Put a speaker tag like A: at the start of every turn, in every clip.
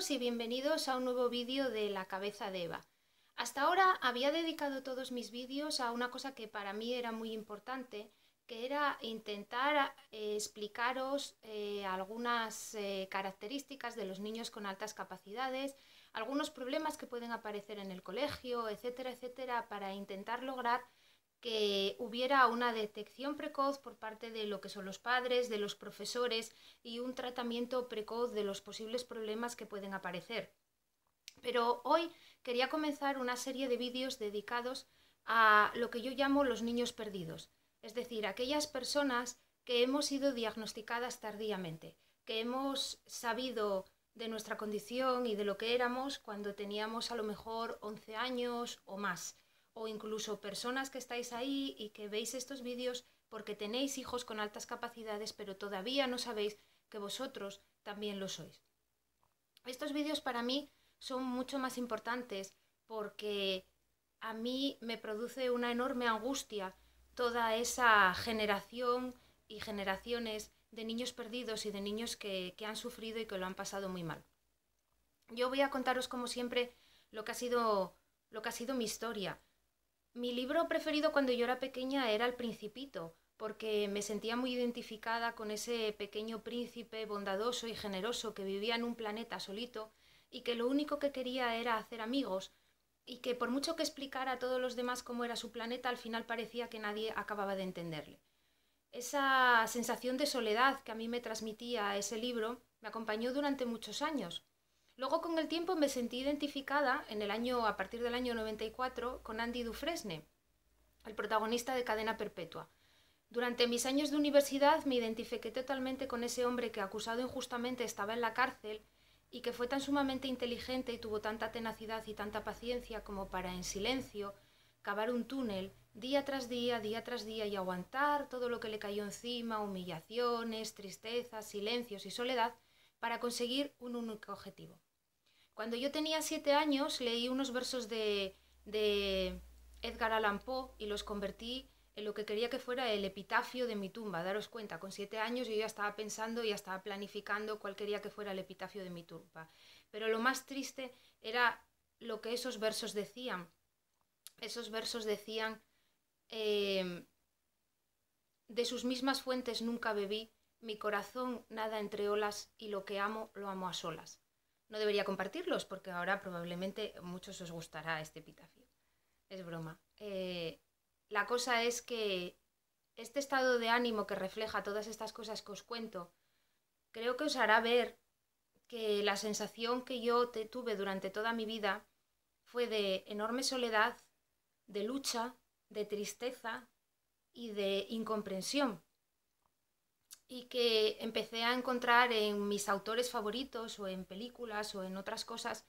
A: todos y bienvenidos a un nuevo vídeo de La cabeza de Eva. Hasta ahora había dedicado todos mis vídeos a una cosa que para mí era muy importante, que era intentar explicaros algunas características de los niños con altas capacidades, algunos problemas que pueden aparecer en el colegio, etcétera, etcétera, para intentar lograr que hubiera una detección precoz por parte de lo que son los padres, de los profesores y un tratamiento precoz de los posibles problemas que pueden aparecer. Pero hoy quería comenzar una serie de vídeos dedicados a lo que yo llamo los niños perdidos, es decir, aquellas personas que hemos sido diagnosticadas tardíamente, que hemos sabido de nuestra condición y de lo que éramos cuando teníamos a lo mejor 11 años o más, o incluso personas que estáis ahí y que veis estos vídeos porque tenéis hijos con altas capacidades, pero todavía no sabéis que vosotros también lo sois. Estos vídeos para mí son mucho más importantes porque a mí me produce una enorme angustia toda esa generación y generaciones de niños perdidos y de niños que han sufrido y que lo han pasado muy mal. Yo voy a contaros como siempre lo que ha sido mi historia. Mi libro preferido cuando yo era pequeña era El Principito, porque me sentía muy identificada con ese pequeño príncipe bondadoso y generoso que vivía en un planeta solito y que lo único que quería era hacer amigos y que por mucho que explicara a todos los demás cómo era su planeta, al final parecía que nadie acababa de entenderle. Esa sensación de soledad que a mí me transmitía ese libro me acompañó durante muchos años. Luego con el tiempo me sentí identificada a partir del año 94 con Andy Dufresne, el protagonista de Cadena Perpetua. Durante mis años de universidad me identifiqué totalmente con ese hombre que acusado injustamente estaba en la cárcel y que fue tan sumamente inteligente y tuvo tanta tenacidad y tanta paciencia como para en silencio cavar un túnel día tras día y aguantar todo lo que le cayó encima, humillaciones, tristezas, silencios y soledad para conseguir un único objetivo. Cuando yo tenía 7 años leí unos versos de Edgar Allan Poe y los convertí en lo que quería que fuera el epitafio de mi tumba. Daros cuenta, con 7 años yo ya estaba pensando, ya estaba planificando cuál quería que fuera el epitafio de mi tumba. Pero lo más triste era lo que esos versos decían. Esos versos decían, de sus mismas fuentes nunca bebí, mi corazón nada entre olas y lo que amo lo amo a solas. No debería compartirlos porque ahora probablemente a muchos os gustará este epitafio. Es broma. La cosa es que este estado de ánimo que refleja todas estas cosas que os cuento, creo que os hará ver que la sensación que yo tuve durante toda mi vida fue de enorme soledad, de lucha, de tristeza y de incomprensión. Y que empecé a encontrar en mis autores favoritos o en películas o en otras cosas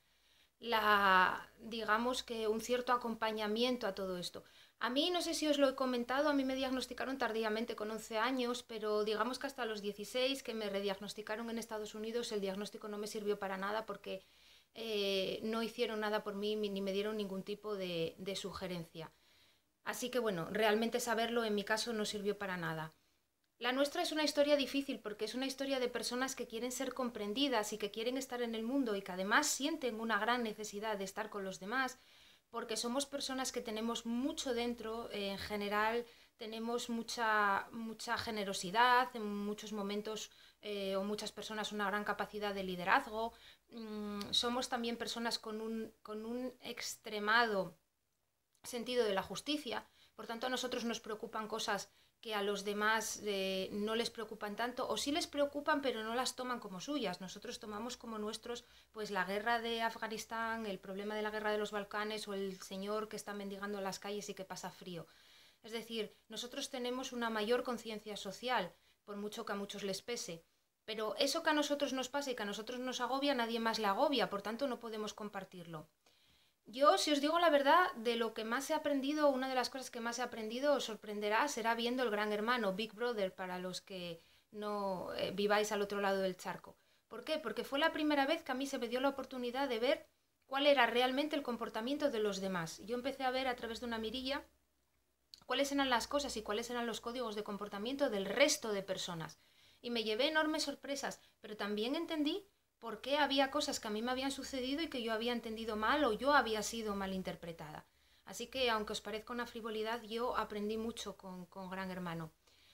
A: digamos que un cierto acompañamiento a todo esto. A mí, no sé si os lo he comentado, a mí me diagnosticaron tardíamente con 11 años, pero digamos que hasta los 16 que me rediagnosticaron en Estados Unidos, el diagnóstico no me sirvió para nada porque no hicieron nada por mí ni me dieron ningún tipo de sugerencia. Así que bueno, realmente saberlo en mi caso no sirvió para nada. La nuestra es una historia difícil porque es una historia de personas que quieren ser comprendidas y que quieren estar en el mundo y que además sienten una gran necesidad de estar con los demás porque somos personas que tenemos mucho dentro, en general tenemos mucha generosidad, en muchos momentos o muchas personas una gran capacidad de liderazgo, somos también personas con un extremado sentido de la justicia, por tanto a nosotros nos preocupan cosas que a los demás no les preocupan tanto, o sí les preocupan pero no las toman como suyas. Nosotros tomamos como nuestros pues la guerra de Afganistán, el problema de la guerra de los Balcanes o el señor que está mendigando en las calles y que pasa frío. Es decir, nosotros tenemos una mayor conciencia social, por mucho que a muchos les pese. Pero eso que a nosotros nos pasa y que a nosotros nos agobia, nadie más le agobia, por tanto no podemos compartirlo. Yo, si os digo la verdad, de lo que más he aprendido, una de las cosas que más he aprendido, os sorprenderá, será viendo el Gran Hermano, Big Brother, para los que no viváis al otro lado del charco. ¿Por qué? Porque fue la primera vez que a mí se me dio la oportunidad de ver cuál era realmente el comportamiento de los demás. Yo empecé a ver a través de una mirilla cuáles eran las cosas y cuáles eran los códigos de comportamiento del resto de personas. Y me llevé enormes sorpresas, pero también entendí por qué había cosas que a mí me habían sucedido y que yo había entendido mal o yo había sido mal interpretada. Así que, aunque os parezca una frivolidad, yo aprendí mucho con Gran Hermano.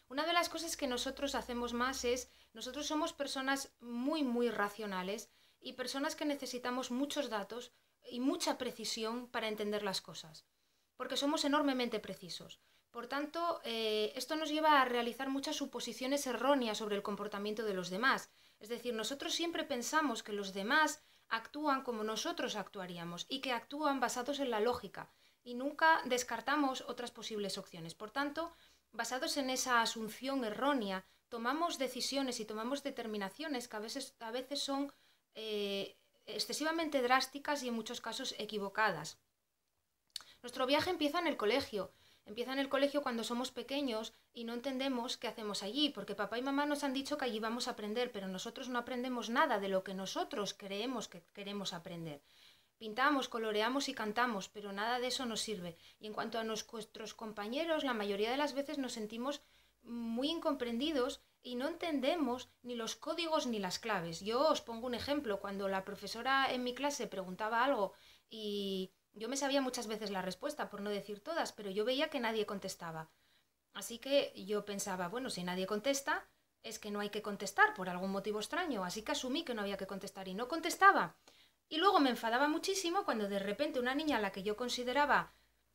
A: Una de las cosas que nosotros hacemos más es, nosotros somos personas muy, muy racionales y personas que necesitamos muchos datos y mucha precisión para entender las cosas, porque somos enormemente precisos. Por tanto, esto nos lleva a realizar muchas suposiciones erróneas sobre el comportamiento de los demás. Es decir, nosotros siempre pensamos que los demás actúan como nosotros actuaríamos y que actúan basados en la lógica y nunca descartamos otras posibles opciones. Por tanto, basados en esa asunción errónea, tomamos decisiones y tomamos determinaciones que a veces son excesivamente drásticas y en muchos casos equivocadas. Nuestro viaje empieza en el colegio. Empieza en el colegio cuando somos pequeños y no entendemos qué hacemos allí, porque papá y mamá nos han dicho que allí vamos a aprender, pero nosotros no aprendemos nada de lo que nosotros creemos que queremos aprender. Pintamos, coloreamos y cantamos, pero nada de eso nos sirve. Y en cuanto a nuestros compañeros, la mayoría de las veces nos sentimos muy incomprendidos y no entendemos ni los códigos ni las claves. Yo os pongo un ejemplo. Cuando la profesora en mi clase preguntaba algo y yo me sabía muchas veces la respuesta, por no decir todas, pero yo veía que nadie contestaba. Así que yo pensaba, bueno, si nadie contesta, es que no hay que contestar por algún motivo extraño. Así que asumí que no había que contestar y no contestaba. Y luego me enfadaba muchísimo cuando de repente una niña a la que yo consideraba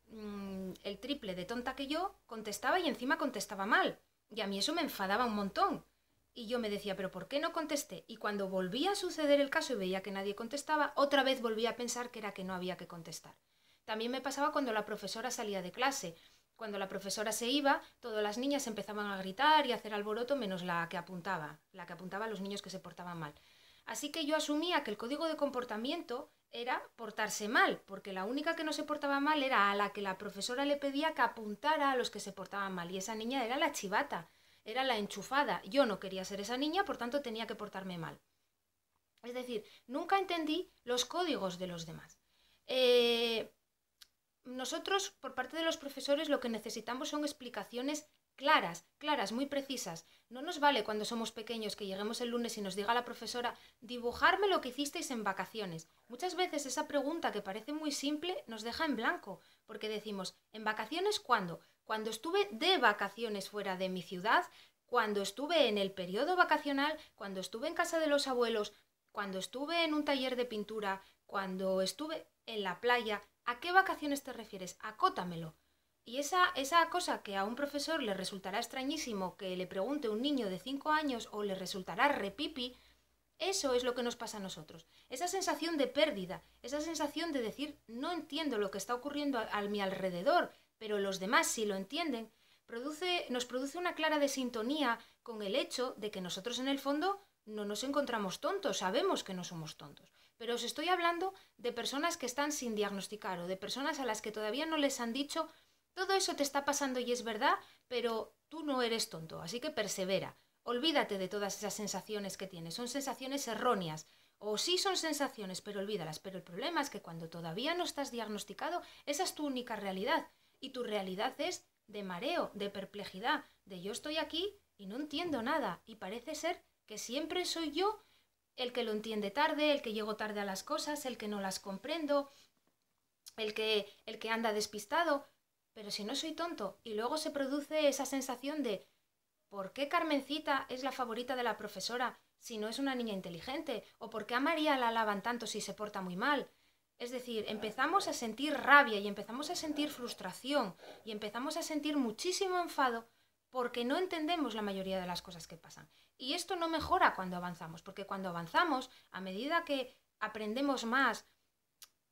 A: el triple de tonta que yo, contestaba y encima contestaba mal. Y a mí eso me enfadaba un montón. Y yo me decía, ¿pero por qué no contesté? Y cuando volvía a suceder el caso y veía que nadie contestaba, otra vez volvía a pensar que era que no había que contestar. También me pasaba cuando la profesora salía de clase. Cuando la profesora se iba, todas las niñas empezaban a gritar y a hacer alboroto menos la que apuntaba a los niños que se portaban mal. Así que yo asumía que el código de comportamiento era portarse mal, porque la única que no se portaba mal era a la que la profesora le pedía que apuntara a los que se portaban mal. Y esa niña era la chivata, era la enchufada. Yo no quería ser esa niña, por tanto tenía que portarme mal. Es decir, nunca entendí los códigos de los demás. Nosotros, por parte de los profesores, lo que necesitamos son explicaciones claras, muy precisas. No nos vale cuando somos pequeños que lleguemos el lunes y nos diga la profesora, dibujarme lo que hicisteis en vacaciones. Muchas veces esa pregunta, que parece muy simple, nos deja en blanco, porque decimos, ¿en vacaciones cuándo? Cuando estuve de vacaciones fuera de mi ciudad, cuando estuve en el periodo vacacional, cuando estuve en casa de los abuelos, cuando estuve en un taller de pintura, cuando estuve en la playa. ¿A qué vacaciones te refieres? Acótamelo. Y esa cosa que a un profesor le resultará extrañísimo que le pregunte un niño de 5 años o le resultará repipi, eso es lo que nos pasa a nosotros. Esa sensación de pérdida, esa sensación de decir no entiendo lo que está ocurriendo a mi alrededor, pero los demás sí lo entienden, nos produce una clara desintonía con el hecho de que nosotros en el fondo no nos encontramos tontos, sabemos que no somos tontos. Pero os estoy hablando de personas que están sin diagnosticar o de personas a las que todavía no les han dicho todo eso te está pasando y es verdad, pero tú no eres tonto, así que persevera. Olvídate de todas esas sensaciones que tienes, son sensaciones erróneas. O sí son sensaciones, pero olvídalas. Pero el problema es que cuando todavía no estás diagnosticado, esa es tu única realidad. Y tu realidad es de mareo, de perplejidad, de yo estoy aquí y no entiendo nada. Y parece ser que siempre soy yo el que lo entiende tarde, el que llego tarde a las cosas, el que no las comprendo, el que anda despistado. Pero si no soy tonto. Y luego se produce esa sensación de ¿por qué Carmencita es la favorita de la profesora si no es una niña inteligente? ¿O por qué a María la alaban tanto si se porta muy mal? Es decir, empezamos a sentir rabia y empezamos a sentir frustración y empezamos a sentir muchísimo enfado porque no entendemos la mayoría de las cosas que pasan. Y esto no mejora cuando avanzamos, porque cuando avanzamos, a medida que aprendemos más,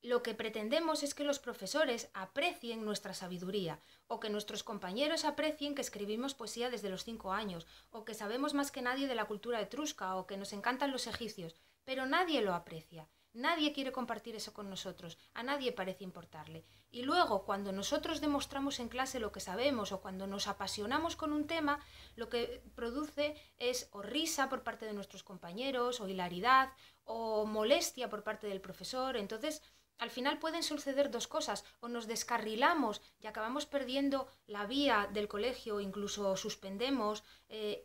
A: lo que pretendemos es que los profesores aprecien nuestra sabiduría, o que nuestros compañeros aprecien que escribimos poesía desde los 5 años, o que sabemos más que nadie de la cultura etrusca, o que nos encantan los egipcios, pero nadie lo aprecia. Nadie quiere compartir eso con nosotros, a nadie parece importarle. Y luego, cuando nosotros demostramos en clase lo que sabemos o cuando nos apasionamos con un tema, lo que produce es o risa por parte de nuestros compañeros, o hilaridad, o molestia por parte del profesor. Entonces, al final pueden suceder dos cosas: o nos descarrilamos y acabamos perdiendo la vía del colegio, incluso suspendemos,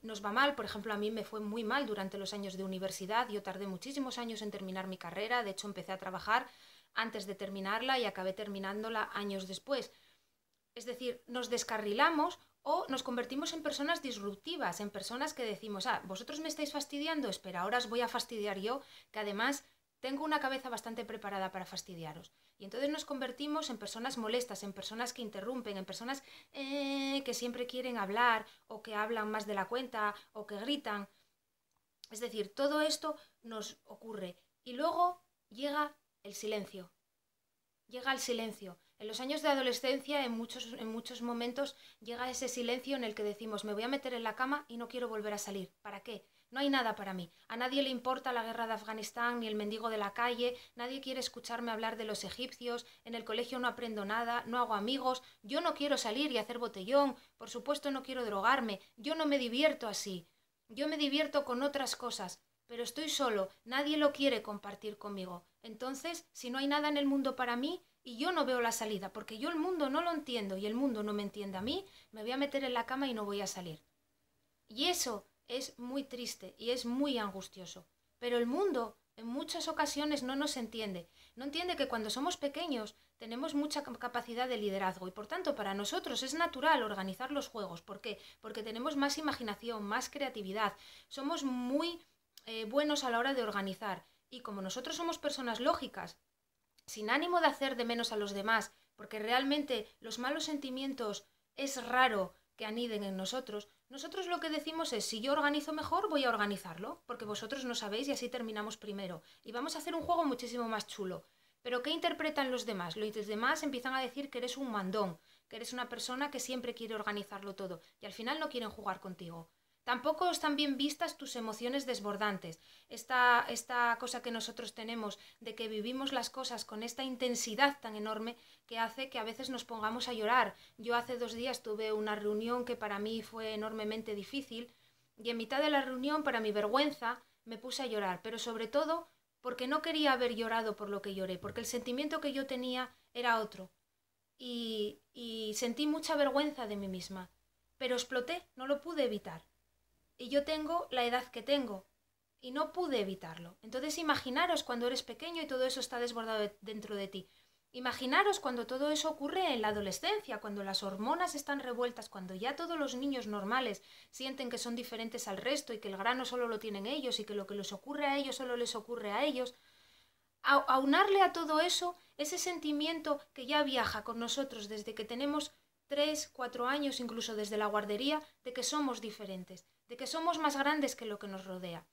A: nos va mal. Por ejemplo, a mí me fue muy mal durante los años de universidad, yo tardé muchísimos años en terminar mi carrera, de hecho empecé a trabajar antes de terminarla y acabé terminándola años después. Es decir, nos descarrilamos o nos convertimos en personas disruptivas, en personas que decimos, vosotros me estáis fastidiando, espera, ahora os voy a fastidiar yo, que además tengo una cabeza bastante preparada para fastidiaros. Y entonces nos convertimos en personas molestas, en personas que interrumpen, en personas que siempre quieren hablar o que hablan más de la cuenta o que gritan. Es decir, todo esto nos ocurre. Y luego llega el silencio. Llega el silencio. En los años de adolescencia, en muchos momentos, llega ese silencio en el que decimos, me voy a meter en la cama y no quiero volver a salir. ¿Para qué? No hay nada para mí. A nadie le importa la guerra de Afganistán ni el mendigo de la calle, nadie quiere escucharme hablar de los egipcios, en el colegio no aprendo nada, no hago amigos, yo no quiero salir y hacer botellón, por supuesto no quiero drogarme, yo no me divierto así, yo me divierto con otras cosas, pero estoy solo, nadie lo quiere compartir conmigo. Entonces, si no hay nada en el mundo para mí y yo no veo la salida, porque yo el mundo no lo entiendo y el mundo no me entiende a mí, me voy a meter en la cama y no voy a salir. Y eso es muy triste y es muy angustioso. Pero el mundo en muchas ocasiones no nos entiende. No entiende que cuando somos pequeños tenemos mucha capacidad de liderazgo y por tanto para nosotros es natural organizar los juegos. ¿Por qué? Porque tenemos más imaginación, más creatividad. Somos muy buenos a la hora de organizar. Y como nosotros somos personas lógicas, sin ánimo de hacer de menos a los demás, porque realmente los malos sentimientos es raro que aniden en nosotros, nosotros lo que decimos es, si yo organizo mejor, voy a organizarlo, porque vosotros no sabéis y así terminamos primero. Y vamos a hacer un juego muchísimo más chulo. Pero ¿qué interpretan los demás? Los demás empiezan a decir que eres un mandón, que eres una persona que siempre quiere organizarlo todo, y al final no quieren jugar contigo. Tampoco están bien vistas tus emociones desbordantes. Esta cosa que nosotros tenemos de que vivimos las cosas con esta intensidad tan enorme que hace que a veces nos pongamos a llorar. Yo hace 2 días tuve una reunión que para mí fue enormemente difícil y en mitad de la reunión, para mi vergüenza, me puse a llorar, pero sobre todo porque no quería haber llorado por lo que lloré, porque el sentimiento que yo tenía era otro. Y sentí mucha vergüenza de mí misma, pero exploté, no lo pude evitar. Y yo tengo la edad que tengo y no pude evitarlo. Entonces imaginaros cuando eres pequeño y todo eso está desbordado dentro de ti. Imaginaros cuando todo eso ocurre en la adolescencia, cuando las hormonas están revueltas, cuando ya todos los niños normales sienten que son diferentes al resto y que el grano solo lo tienen ellos y que lo que les ocurre a ellos solo les ocurre a ellos. Aunarle a todo eso ese sentimiento que ya viaja con nosotros desde que tenemos 3, 4 años, incluso desde la guardería, de que somos diferentes, de que somos más grandes que lo que nos rodea.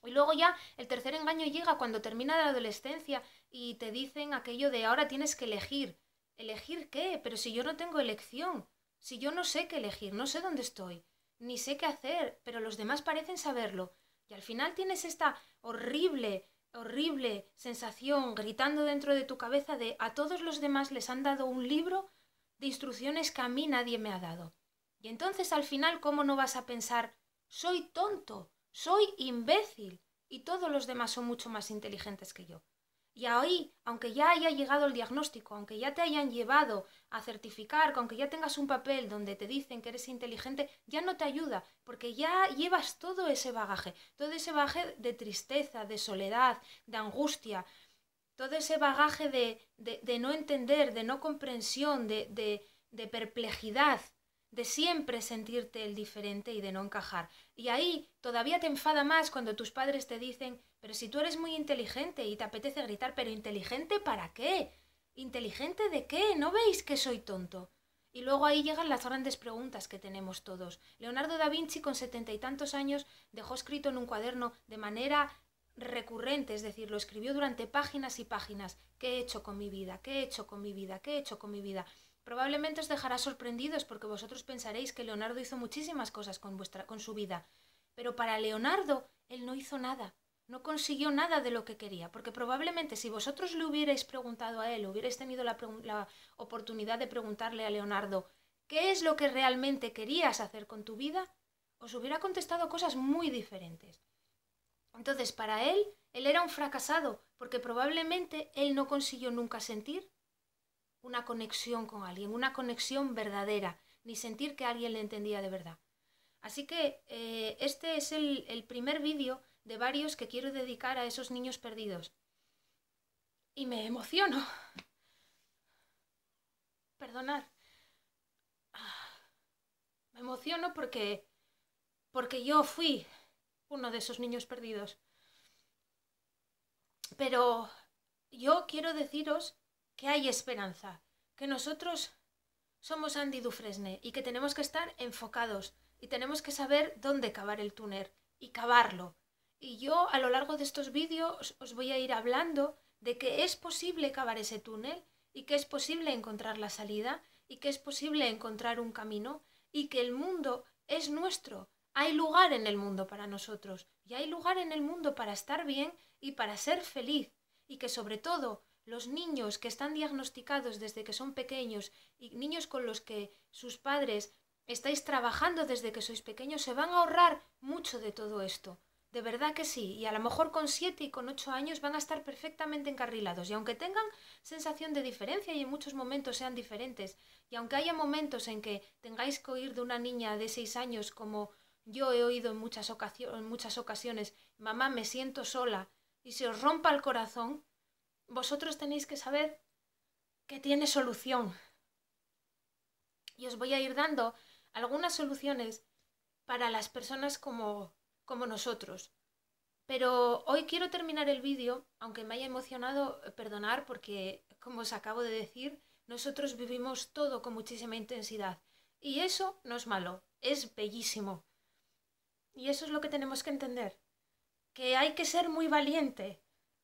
A: Y luego ya el tercer engaño llega cuando termina la adolescencia y te dicen aquello de ahora tienes que elegir. ¿Elegir qué? Pero si yo no tengo elección, si yo no sé qué elegir, no sé dónde estoy, ni sé qué hacer, pero los demás parecen saberlo. Y al final tienes esta horrible sensación gritando dentro de tu cabeza de a todos los demás les han dado un libro de instrucciones que a mí nadie me ha dado. Y entonces al final, ¿cómo no vas a pensar, soy tonto, soy imbécil y todos los demás son mucho más inteligentes que yo? Y ahí, aunque ya haya llegado el diagnóstico, aunque ya te hayan llevado a certificar, aunque ya tengas un papel donde te dicen que eres inteligente, ya no te ayuda, porque ya llevas todo ese bagaje de tristeza, de soledad, de angustia, todo ese bagaje de no entender, de no comprensión, de perplejidad, de siempre sentirte el diferente y de no encajar. Y ahí todavía te enfada más cuando tus padres te dicen, pero si tú eres muy inteligente y te apetece gritar, pero ¿inteligente para qué? ¿Inteligente de qué? ¿No veis que soy tonto? Y luego ahí llegan las grandes preguntas que tenemos todos. Leonardo da Vinci, con 70 y tantos años, dejó escrito en un cuaderno de manera recurrente, es decir, lo escribió durante páginas y páginas. ¿Qué he hecho con mi vida? ¿Qué he hecho con mi vida? ¿Qué he hecho con mi vida? Probablemente os dejará sorprendidos porque vosotros pensaréis que Leonardo hizo muchísimas cosas con su vida. Pero para Leonardo, él no hizo nada. No consiguió nada de lo que quería. Porque probablemente si vosotros le hubierais preguntado a él, hubierais tenido la oportunidad de preguntarle a Leonardo ¿qué es lo que realmente querías hacer con tu vida? Os hubiera contestado cosas muy diferentes. Entonces, para él era un fracasado, porque probablemente él no consiguió nunca sentir una conexión con alguien, una conexión verdadera, ni sentir que alguien le entendía de verdad. Así que este es el primer vídeo de varios que quiero dedicar a esos niños perdidos. Y me emociono. Perdonad. Me emociono porque yo fui uno de esos niños perdidos. Pero yo quiero deciros que hay esperanza, que nosotros somos Andy Dufresne y que tenemos que estar enfocados y tenemos que saber dónde cavar el túnel y cavarlo. Y yo a lo largo de estos vídeos os voy a ir hablando de que es posible cavar ese túnel y que es posible encontrar la salida y que es posible encontrar un camino y que el mundo es nuestro. Hay lugar en el mundo para nosotros y hay lugar en el mundo para estar bien y para ser feliz y que sobre todo los niños que están diagnosticados desde que son pequeños y niños con los que sus padres estáis trabajando desde que sois pequeños se van a ahorrar mucho de todo esto. De verdad que sí, y a lo mejor con 7 y con 8 años van a estar perfectamente encarrilados y aunque tengan sensación de diferencia y en muchos momentos sean diferentes y aunque haya momentos en que tengáis que oír de una niña de 6 años como yo he oído en muchas ocasiones, mamá me siento sola y se os rompa el corazón, vosotros tenéis que saber que tiene solución. Y os voy a ir dando algunas soluciones para las personas como nosotros. Pero hoy quiero terminar el vídeo, aunque me haya emocionado, perdonar porque, como os acabo de decir, nosotros vivimos todo con muchísima intensidad. Y eso no es malo, es bellísimo. Y eso es lo que tenemos que entender, que hay que ser muy valiente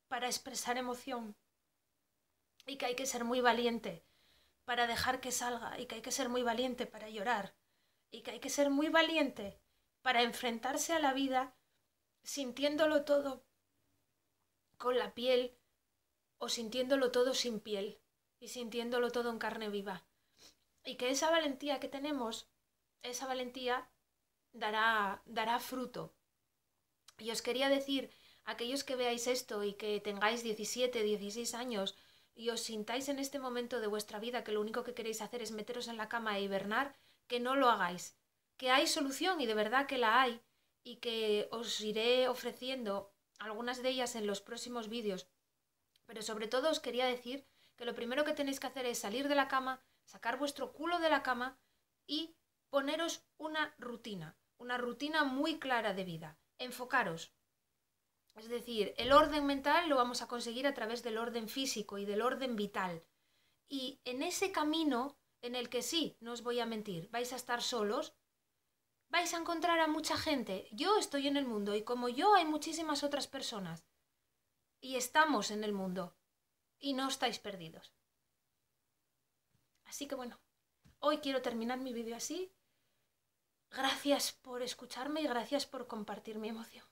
A: para expresar emoción y que hay que ser muy valiente para dejar que salga y que hay que ser muy valiente para llorar y que hay que ser muy valiente para enfrentarse a la vida sintiéndolo todo con la piel o sintiéndolo todo sin piel y sintiéndolo todo en carne viva. Y que esa valentía que tenemos, esa valentía dará fruto. Y os quería decir, aquellos que veáis esto y que tengáis 17, 16 años y os sintáis en este momento de vuestra vida que lo único que queréis hacer es meteros en la cama e hibernar, que no lo hagáis. Que hay solución y de verdad que la hay y que os iré ofreciendo algunas de ellas en los próximos vídeos. Pero sobre todo os quería decir que lo primero que tenéis que hacer es salir de la cama, sacar vuestro culo de la cama y poneros una rutina muy clara de vida. Enfocaros. Es decir, el orden mental lo vamos a conseguir a través del orden físico y del orden vital. Y en ese camino, en el que sí, no os voy a mentir, vais a estar solos, vais a encontrar a mucha gente. Yo estoy en el mundo y como yo hay muchísimas otras personas. Y estamos en el mundo. Y no estáis perdidos. Así que bueno, hoy quiero terminar mi vídeo así. Gracias por escucharme y gracias por compartir mi emoción.